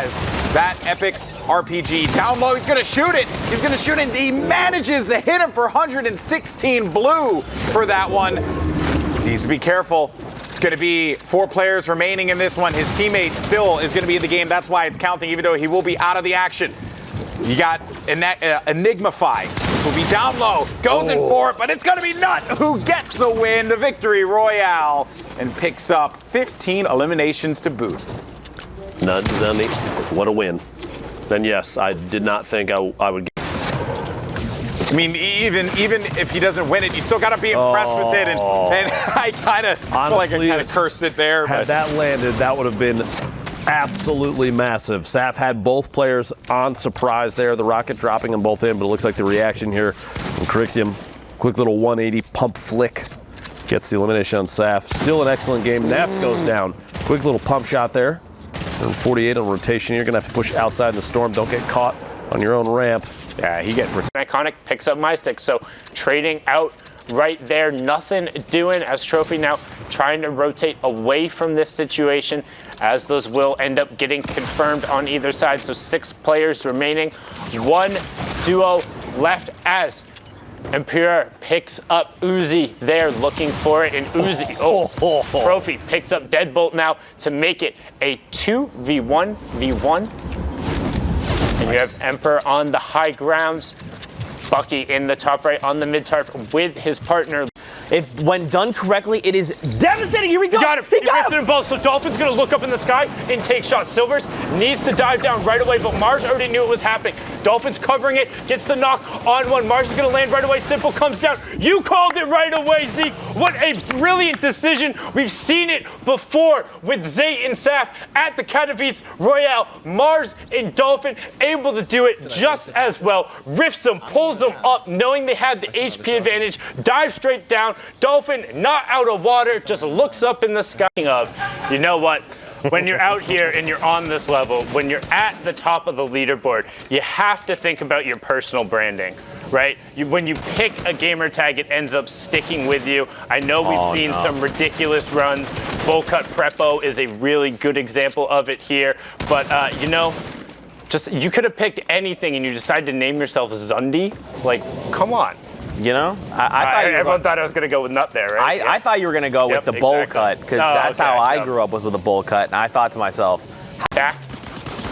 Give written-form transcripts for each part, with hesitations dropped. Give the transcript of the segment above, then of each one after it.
has that epic RPG. Down low, he's gonna shoot it. He's gonna shoot it. He manages to hit him for 116 blue for that one. Needs to be careful. It's going to be 4 players remaining in this one. His teammate still is going to be in the game. That's why it's counting, even though he will be out of the action. You got Enigmafy, who'll be down low, goes in for it, but it's going to be Nut who gets the win, the victory royale, and picks up 15 eliminations to boot. Nut, Zundy, what a win. Then yes, I did not think I would get. I mean, even if he doesn't win it, you still got to be impressed with it. And I kind of feel like I kind of cursed it there. Had that landed, that would have been absolutely massive. Saf had both players on surprise there. The rocket dropping them both in, but it looks like the reaction here from Crixium. Quick little 180 pump flick. Gets the elimination on Saf. Still an excellent game. Neff goes down. Quick little pump shot there. And 48 on rotation. You're going to have to push outside in the storm. Don't get caught on your own ramp. Yeah, he gets Iconic, picks up my stick. So trading out right there, nothing doing as Trophy now trying to rotate away from this situation as those will end up getting confirmed on either side. So 6 players remaining, 1 duo left as Imperial picks up Uzi there looking for it, and Uzi, Trophy picks up Deadbolt now to make it a 2v1v1. And you have Emperor on the high grounds, Bucky in the top right on the mid tarp with his partner. If when done correctly, it is devastating. Here we go. He got him. He got him both. So Dolphin's going to look up in the sky and take shots. Silvers needs to dive down right away, but Mars already knew it was happening. Dolphin's covering it, gets the knock on one. Mars is going to land right away. Simple comes down. You called it right away, Zeke. What a brilliant decision. We've seen it before with Zay and Saf at the Katowice Royale. Mars and Dolphin able to do it just as well. Riffs them, pulls them up, knowing they had the HP advantage. Dive straight down. Dolphin not out of water, just looks up in the sky. You know what? When you're out here and you're on this level, when you're at the top of the leaderboard, you have to think about your personal branding, right? When you pick a gamer tag, it ends up sticking with you. I know we've seen some ridiculous runs. Bowl Cut Prepo is a really good example of it here. But, you know, just you could have picked anything and you decided to name yourself Zundy. Like, come on. You know, I thought everyone thought I was going to go with Nut there, right? I thought you were going to go with the bowl cut, because that's how I grew up, was with a bowl cut. And I thought to myself, back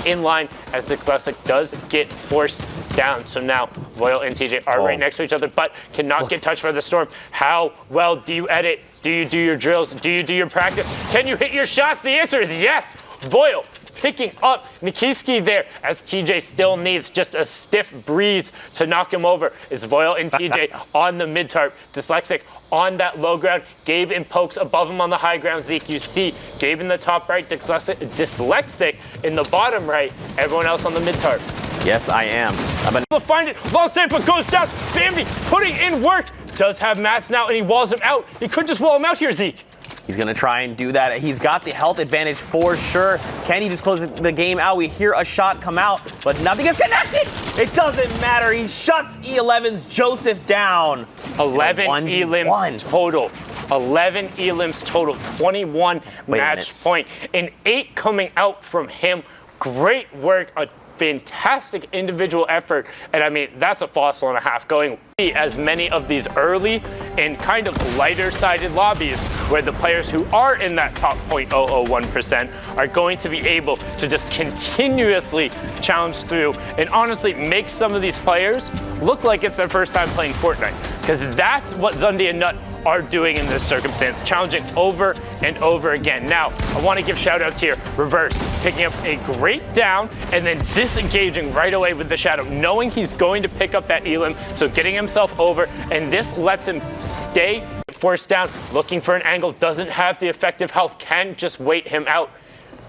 in line as the Classic does get forced down. So now Voil and TJ are right next to each other, but cannot get touched by the storm. How well do you edit? Do you do your drills? Do you do your practice? Can you hit your shots? The answer is yes. Voil picking up Nikiski there as TJ still needs just a stiff breeze to knock him over. It's Voil and TJ on the mid tarp. Dyslexic on that low ground. Gabe and Pokes above him on the high ground. Zeke, you see Gabe in the top right, Dyslexic in the bottom right. Everyone else on the mid tarp. yes, I am. Able to find it. Lost Sampa goes down. Bambi putting in work. Does have mats now, and he walls him out. He could just wall him out here, Zeke. He's going to try and do that. He's got the health advantage for sure. Can he just close the game out? We hear a shot come out, but nothing is connected. It doesn't matter. He shuts E11's Joseph down. 11 elims total. 11 elims total. 21 match point. And 8 coming out from him. Great work. A fantastic individual effort. And I mean, that's a fossil and a half going. As many of these early and kind of lighter sided lobbies where the players who are in that top 0.001% are going to be able to just continuously challenge through and honestly make some of these players look like it's their first time playing Fortnite. Because that's what Zundy and Nut are doing in this circumstance, challenging over and over again. Now, I want to give shout outs here. Reverse, picking up a great down and then disengaging right away with the shadow, knowing he's going to pick up that elim, so getting himself over, and this lets him stay forced down, looking for an angle, doesn't have the effective health, can just wait him out.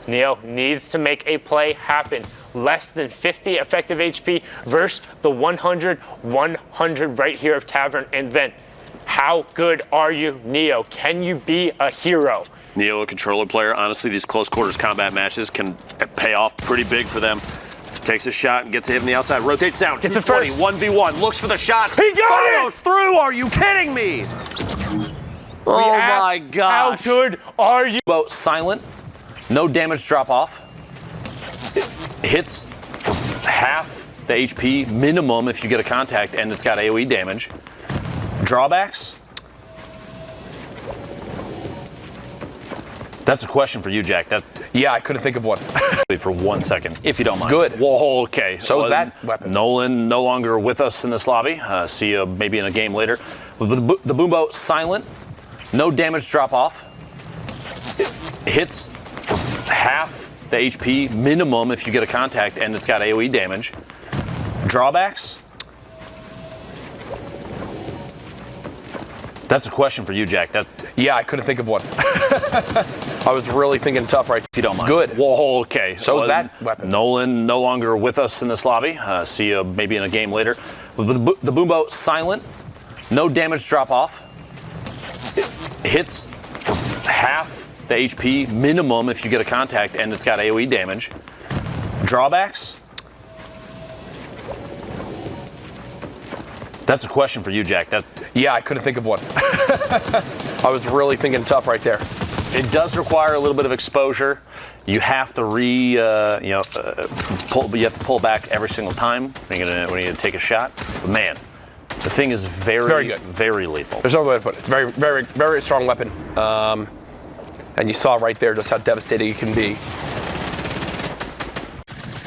Neo needs to make a play happen. Less than 50 effective HP versus the 100 right here of Tavern and Vent. How good are you, Neo? Can you be a hero? Neo, a controller player. Honestly, these close quarters combat matches can pay off pretty big for them. Takes a shot and gets a hit from the outside. Rotates down. It's a first. 1v1. Looks for the shot. He got Follows through. Are you kidding me? Oh my gosh. How good are you? Well, silent. No damage drop off. hits for half the HP minimum if you get a contact, and it's got AoE damage. Drawbacks? That's a question for you, Jack. Yeah, I couldn't think of one. For 1 second, if you don't mind. Good. Well, okay. So is that weapon. Nolan no longer with us in this lobby. See you maybe in a game later. The Boombo silent. No damage drop off. It hits for half the HP minimum if you get a contact, and it's got AoE damage. Drawbacks? That's a question for you, Jack. Yeah, I couldn't think of one. I was really thinking tough right. If you don't mind. Good. Well, okay. So is that weapon. Nolan no longer with us in this lobby. See you maybe in a game later. The Boombo silent. No damage drop off. It hits for half the HP minimum if you get a contact, and it's got AoE damage. Drawbacks? That's a question for you, Jack. Yeah, I couldn't think of one. I was really thinking tough right there. It does require a little bit of exposure. You have to pull back every single time when you take a shot. But man, the thing is very good. Very lethal. There's no way to put it. It's a very, very, very strong weapon. And you saw right there just how devastating it can be.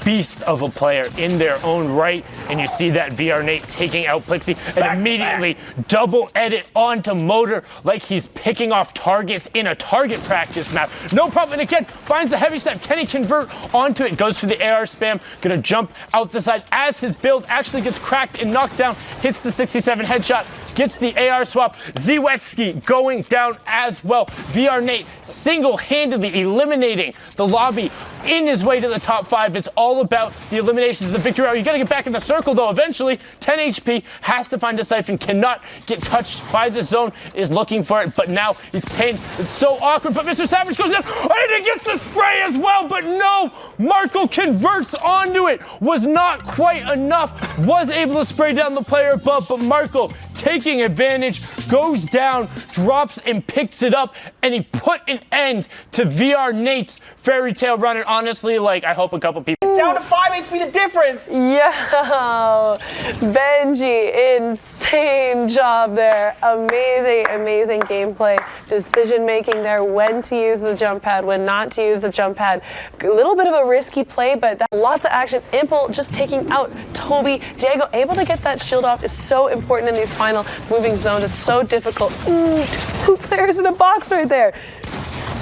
Beast of a player in their own right, and you see that VRNate taking out Plixie and immediately double edit onto Motor like he's picking off targets in a target practice map. No problem, and again, finds the heavy step. Can he convert onto it? Goes for the AR spam, gonna jump out the side as his build actually gets cracked and knocked down, hits the 67 headshot, gets the AR swap. Zewetski going down as well. VRNate single-handedly eliminating the lobby in his way to the top 5. It's all about the eliminations, the victory hour. You gotta get back in the circle though eventually. 10 HP, has to find a siphon, cannot get touched by the zone, is looking for it, but now he's pinned. It's so awkward, but Mr. Savage goes in, and he gets the spray as well, but no! Marco converts onto it. Was not quite enough. Was able to spray down the player above, but Marco taking advantage, goes down, drops and picks it up, and he put an end to VRNate's fairy tale run. And honestly, I hope a couple people. It's down to 5 HP, the difference. Yo, Benji, insane job there. Amazing, amazing gameplay. Decision making there, when to use the jump pad, when not to use the jump pad. A little bit of a risky play, but lots of action. Impel just taking out Toby. Diego able to get that shield off is so important in these final moving zones. It's so difficult. Ooh, 2 players in a box right there.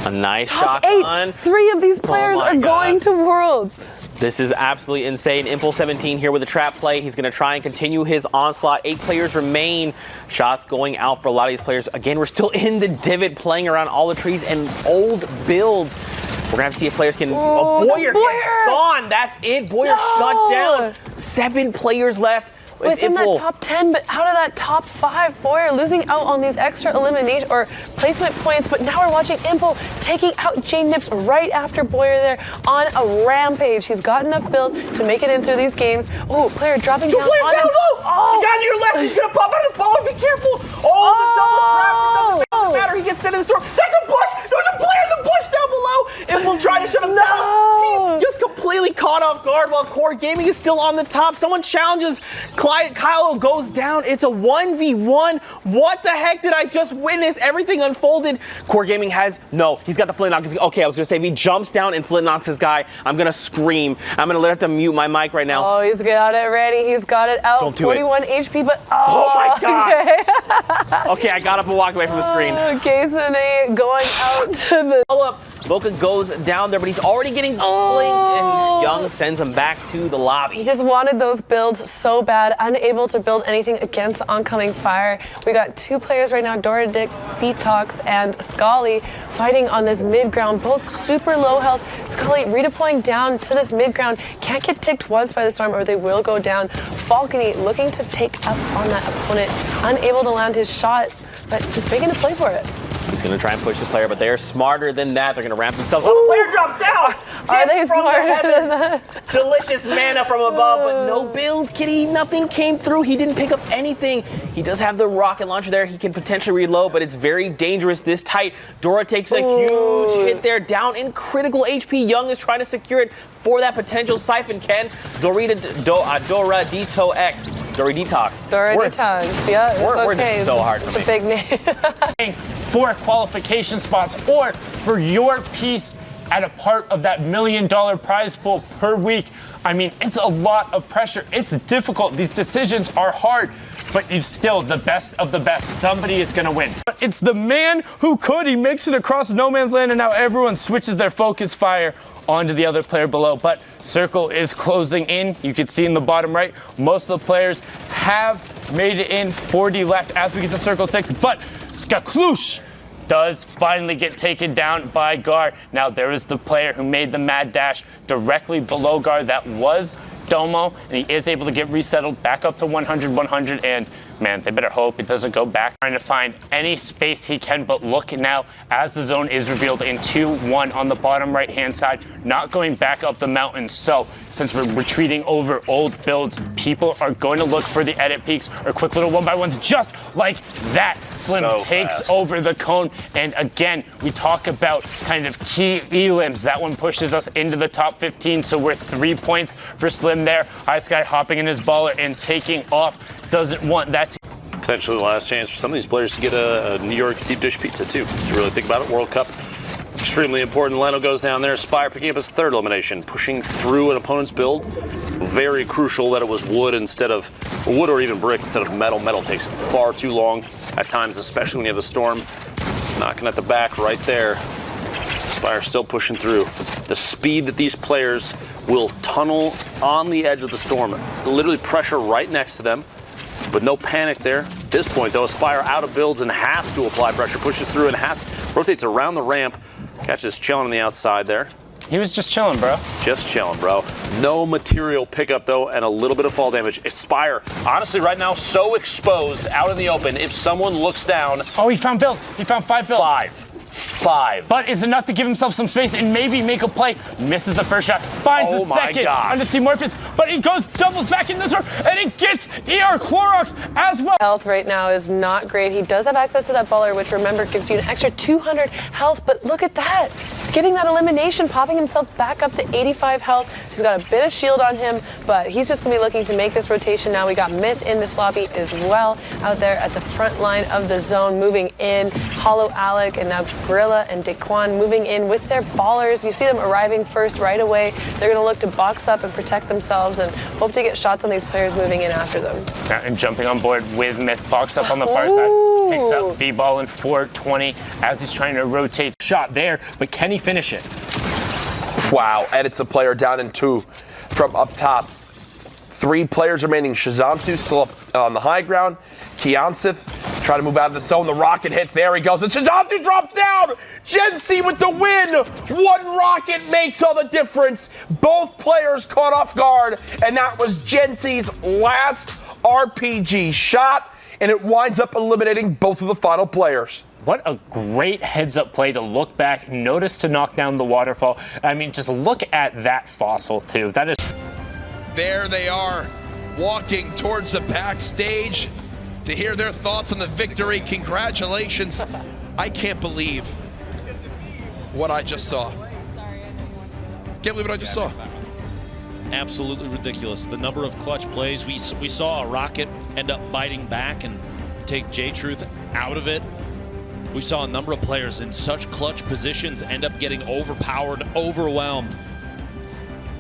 A nice Top shotgun. 8. 3 of these players are going to Worlds. This is absolutely insane. Impulse 17 here with a trap play. He's going to try and continue his onslaught. 8 players remain. Shots going out for a lot of these players. Again, we're still in the divot, playing around all the trees and old builds. We're going to have to see if players can... Boyer gets gone. That's it. Boyer shut down. 7 players left. Within that top 10, but out of that top 5, Boyer losing out on these extra elimination or placement points. But now we're watching Impel taking out Jane Nips right after Boyer there on a rampage. He's got enough build to make it in through these games. Oh, player dropping down. 2 players down low. The guy to your left, he's gonna pop out of the ball. Be careful. Oh, the double trap. It doesn't matter. He gets sent in the store. That's a bush. There's a player in the bush down below. Impel trying to shut him down. He's just completely caught off guard while Core Gaming is still on the top. Someone challenges. Kylo goes down. It's a 1v1. What the heck did I just witness? Everything unfolded. Core Gaming has he's got the flint knock. Okay, I was gonna say if he jumps down and flint knocks his guy, I'm gonna scream. I'm gonna have to mute my mic right now. Oh, he's got it ready. He's got it out. Don't do 41 HP, but oh my god. Okay. Okay, I got up and walked away from the screen. Kasane going out to the Follow-up. Boca goes down there, but he's already getting blinked, and Young sends him back to the lobby. He just wanted those builds so bad, unable to build anything against the oncoming fire. We got 2 players right now, Dora Detox and Scully, fighting on this mid-ground, both super low health. Scully redeploying down to this mid-ground, can't get ticked once by the storm or they will go down. Falcony looking to take up on that opponent, unable to land his shot, but just making a play for it. He's going to try and push the player, but they're smarter than that. They're going to ramp themselves up. The player drops down. Are they From the smarter than heavens. that? Delicious mana from above, but no builds, Kitty. Nothing came through. He didn't pick up anything. He does have the rocket launcher there. He can potentially reload, but it's very dangerous this tight. Dora takes a huge hit there, down in critical HP. Young is trying to secure it for that potential siphon, Ken. Dora Dito X. Dora Detox. Dora Detox, yeah. It's Words okay. are so hard for It's a big name. For qualification spots or for your piece at a part of that $1 million prize pool per week. I mean, it's a lot of pressure. It's difficult. These decisions are hard, but it's still the best of the best. Somebody is going to win. But it's the man who could. He makes it across no man's land, and now everyone switches their focus fire onto the other player below. But circle is closing in. You can see in the bottom right, most of the players have made it in. 40 left as we get to circle 6, but Skaklush does finally get taken down by Gar. Now there is the player who made the mad dash directly below Gar. That was Domo, and he is able to get resettled back up to 100, and man, they better hope it doesn't go back. Trying to find any space he can, but look now as the zone is revealed in 2-1 on the bottom right-hand side, not going back up the mountain. So since we're retreating over old builds, people are going to look for the edit peaks or quick little 1x1s just like that. Slim So takes fast. over the cone, and again, we talk about kind of key elims. That one pushes us into the top 15, so we're 3 points for Slim there. High Sky hopping in his baller and taking off. Doesn't want that to Potentially the last chance for some of these players to get a New York deep dish pizza too. If you really think about it, World Cup, extremely important. Leno goes down there. Spire picking up his third elimination, pushing through an opponent's build. Very crucial that it was wood instead of wood or even brick instead of metal. Metal takes far too long at times, especially when you have the storm knocking at the back right there. Spire still pushing through. The speed that these players will tunnel on the edge of the storm, literally pressure right next to them. But no panic there. At this point, though, Aspire out of builds and has to apply pressure, pushes through and rotates around the ramp, catches chilling on the outside there. He was just chilling, bro. Just chilling, bro. No material pickup, though, and a little bit of fall damage. Aspire, honestly, right now, so exposed out in the open. If someone looks down... Oh, he found builds. He found 5 builds. 5. But it's enough to give himself some space and maybe make a play. Misses the first shot, finds the second onto Morpheus, but he doubles back in this one, and he gets ER Clorox as well. Health right now is not great. He does have access to that baller, which remember gives you an extra 200 health, but look at that. Getting that elimination, popping himself back up to 85 health. He's got a bit of shield on him, but he's just gonna be looking to make this rotation now. We got Myth in this lobby as well, out there at the front line of the zone, moving in. Hollow Alec and now Gorilla and Daquan moving in with their ballers. You see them arriving first right away. They're going to look to box up and protect themselves and hope to get shots on these players moving in after them. And jumping on board with Myth, box up on the far side, picks up B-ball in 420 as he's trying to rotate. Shot there, but can he finish it? Wow, edits a player down in 2 from up top. 3 players remaining. Shazamtu still up on the high ground. Kiansith trying to move out of the zone. The rocket hits. There he goes. And Shazamtu drops down. Gen C with the win. 1 rocket makes all the difference. Both players caught off guard. And that was Gen C's last RPG shot. And it winds up eliminating both of the final players. What a great heads-up play to look back, notice to knock down the waterfall. I mean, just look at that fossil, too. That is... There they are, walking towards the backstage to hear their thoughts on the victory. Congratulations. I can't believe what I just saw. Can't believe what I just saw. Absolutely ridiculous. The number of clutch plays. We saw a Rocket end up biting back and take J-Truth out of it. We saw a number of players in such clutch positions end up getting overpowered, overwhelmed.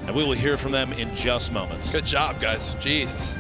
And we will hear from them in just moments. Good job, guys. Jesus.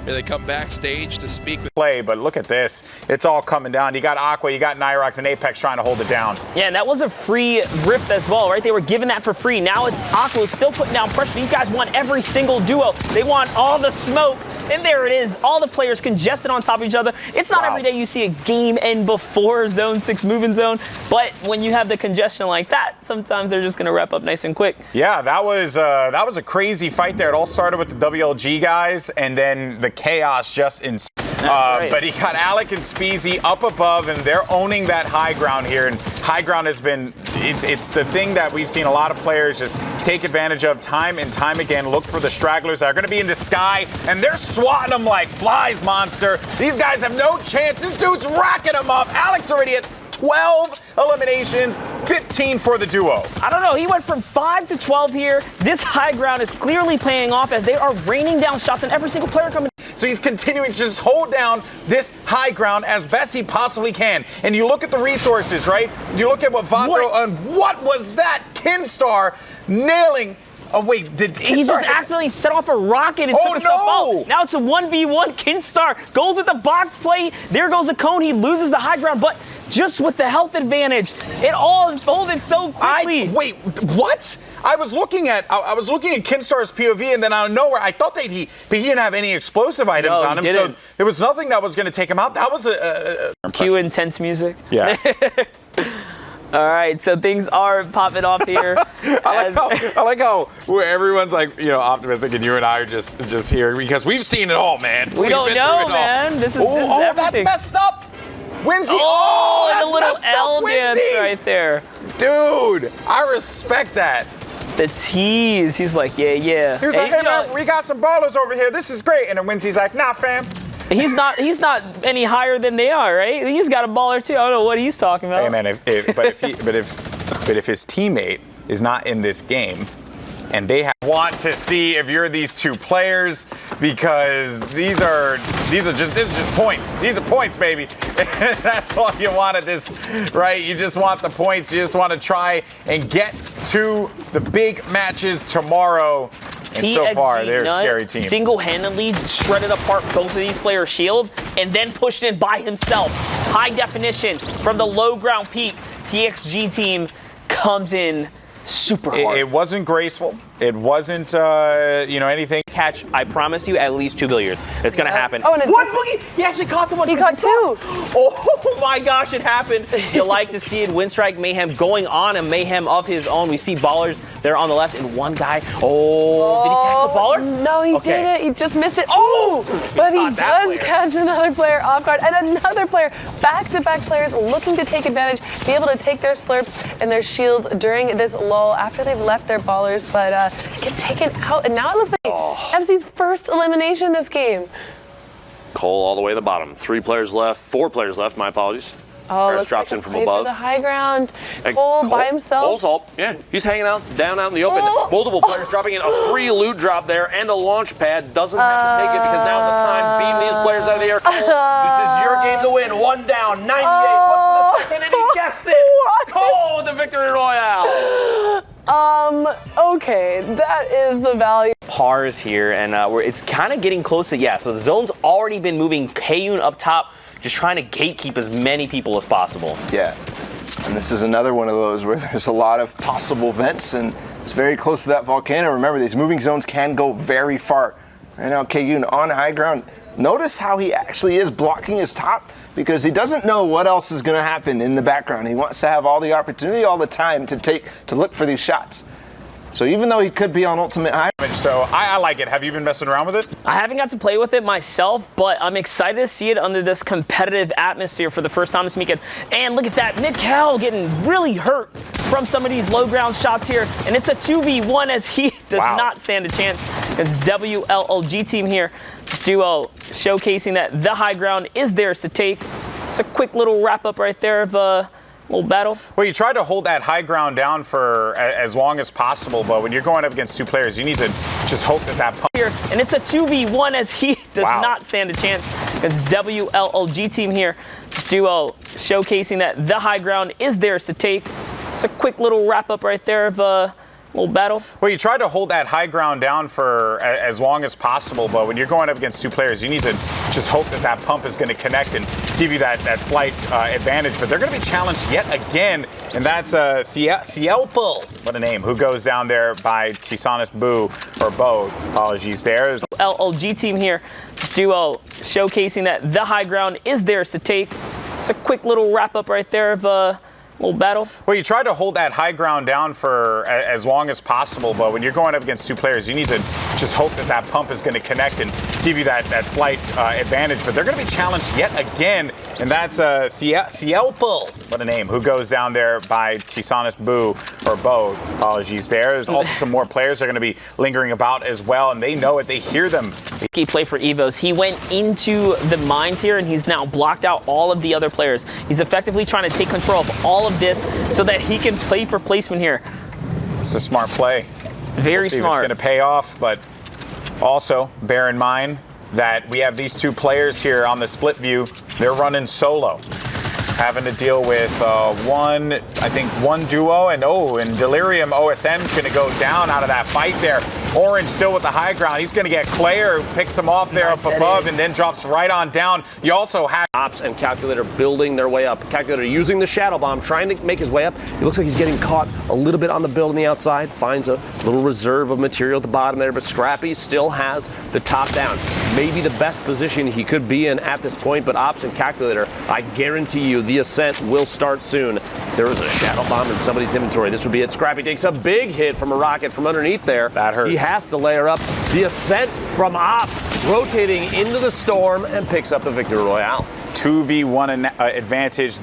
Here they come backstage to speak with Play, but look at this. It's all coming down. You got Aqua, you got Nyrox, and Apex trying to hold it down. Yeah, and that was a free Rift as well, right? They were giving that for free. Now it's Aqua still putting down pressure. These guys want every single duo. They want all the smoke. And there it is. All the players congested on top of each other. It's not every day you see a game end before Zone 6 moving zone, but when you have the congestion like that, sometimes they're just going to wrap up nice and quick. Yeah, that was a crazy fight there. It all started with the WLG guys, and then the chaos just ensued. Right. But he got Alec and Speezy up above, and they're owning that high ground here. And high ground has been, it's the thing that we've seen a lot of players just take advantage of time and time again. Look for the stragglers that are going to be in the sky, and they're swatting them like flies, Monster. These guys have no chance. This dude's racking them up. Alex already at 12 eliminations, 15 for the duo. I don't know, he went from 5 to 12 here. This high ground is clearly paying off as they are raining down shots on every single player coming. So he's continuing to just hold down this high ground as best he possibly can. And you look at the resources, right? You look at what Vondro, and what was that? Kinstar nailing. Oh, wait, did He just accidentally set off a rocket and took himself out. Now it's a 1v1. Kinstar goes with the box play. There goes a cone. He loses the high ground, but just with the health advantage, it all unfolded so quickly. Wait, what? I was looking at Kinstar's POV, and then out of nowhere, I thought but he didn't have any explosive items on him, so there was nothing that was going to take him out. That was a cue intense music. Yeah. All right, so things are popping off here. I like how where everyone's like, optimistic, and you and I are just here because we've seen it all, man. We don't know, man. This is that's messed up. Winsy. Oh, that's and a little messed up, L dance Winsy. right there. Dude, I respect that. The tease. He's like, yeah. He was like, hey, man, we got some ballers over here. This is great. And then Winsy's like, nah, fam. He's not any higher than they are, right? He's got a baller too. I don't know what he's talking about. Hey man, if his teammate is not in this game, and they want to see if you're these two players, because this is just points. These are points, baby. That's all you want at this, right? You just want the points. You just want to try and get to the big matches tomorrow. And so far, they're a scary team. Single-handedly shredded apart both of these players' shield and then pushed in by himself. High definition from the low ground peak. TXG team comes in super hard. It wasn't graceful. It wasn't, anything. Catch, I promise you, at least 2 billiards. It's going to happen. Oh, and it's what, Boogie? He actually caught someone. He caught 2. Oh my gosh, it happened. You like to see it. Winstrike Mayhem going on a mayhem of his own. We see ballers there on the left and one guy. Oh, did he catch a baller? No, he didn't. He just missed it. Oh! But he does catch another player off guard and another player. Back-to-back players looking to take advantage, be able to take their slurps and their shields during this lull after they've left their ballers, but get taken out. And now it looks like MC's first elimination this game. Cole all the way to the bottom. 4 players left, my apologies. Oh, Harris drops in from above. The high ground. Cole by himself. Cole's up. Yeah, he's hanging out down out in the open. Multiple players dropping in a free loot drop there and a launch pad. Doesn't have to take it because now is the time. Beam these players out of the air. Cole, this is your game to win. 1 down, 98. What's the second? And he gets it. Cole with the victory royale. Okay, that is the value. Pars here, and it's kind of getting close to, so the zone's already been moving. Kayun up top, just trying to gatekeep as many people as possible. Yeah, and this is another one of those where there's a lot of possible vents, and it's very close to that volcano. Remember, these moving zones can go very far. Right now, Kayun on high ground. Notice how he actually is blocking his top because he doesn't know what else is going to happen in the background. He wants to have all the opportunity, all the time to look for these shots. So even though he could be on ultimate high. So I like it. Have you been messing around with it? I haven't got to play with it myself, but I'm excited to see it under this competitive atmosphere for the first time this weekend. And look at that, Mikkel getting really hurt from some of these low ground shots here. And it's a 2v1 as he does not stand a chance. It's WLLG team here. This duo showcasing that the high ground is theirs to take. It's a quick little wrap up right there of little battle. Well, you try to hold that high ground down for as long as possible, but when you're going up against 2 players, you need to just hope that pump here. And it's a 2v1 as he does not stand a chance. It's WLLG team here. This duo showcasing that the high ground is theirs to take. It's a quick little wrap up right there of little battle. Well, you try to hold that high ground down for as long as possible, but when you're going up against 2 players, you need to just hope that pump is going to connect and give you that slight advantage. But they're going to be challenged yet again, and that's Thielpel, what a name, who goes down there by Tisanis Bo. Apologies there. LLG team here. This duo showcasing that the high ground is theirs to take. It's a quick little wrap up right there of little battle. Well, you try to hold that high ground down for as long as possible, but when you're going up against 2 players, you need to just hope that that pump is going to connect and give you that slight advantage. But they're going to be challenged yet again, and that's Thielpel, what a name, who goes down there by Tisanis Bo, apologies there. There's also some more players that are going to be lingering about as well, and they know it, they hear them. Key play for Evos. He went into the mines here, and he's now blocked out all of the other players. He's effectively trying to take control of all of this so that he can play for placement here. It's a smart play. Very smart. It's going to pay off, but also bear in mind that we have these 2 players here on the split view. They're running solo, having to deal with one duo, and Delirium OSM is going to go down out of that fight there. Orange still with the high ground. He's going to get Claire, who picks him off there up above, and then drops right on down. You also have Ops and Calculator building their way up. Calculator using the Shadow Bomb, trying to make his way up. It looks like he's getting caught a little bit on the build on the outside. Finds a little reserve of material at the bottom there, but Scrappy still has the top down. Maybe the best position he could be in at this point, but Ops and Calculator, I guarantee you the ascent will start soon. There is a Shadow Bomb in somebody's inventory. This would be it. Scrappy takes a big hit from a rocket from underneath there. That hurts. He has to layer up. The ascent from Ops, rotating into the storm, and picks up the victory royale. 2v1 advantage.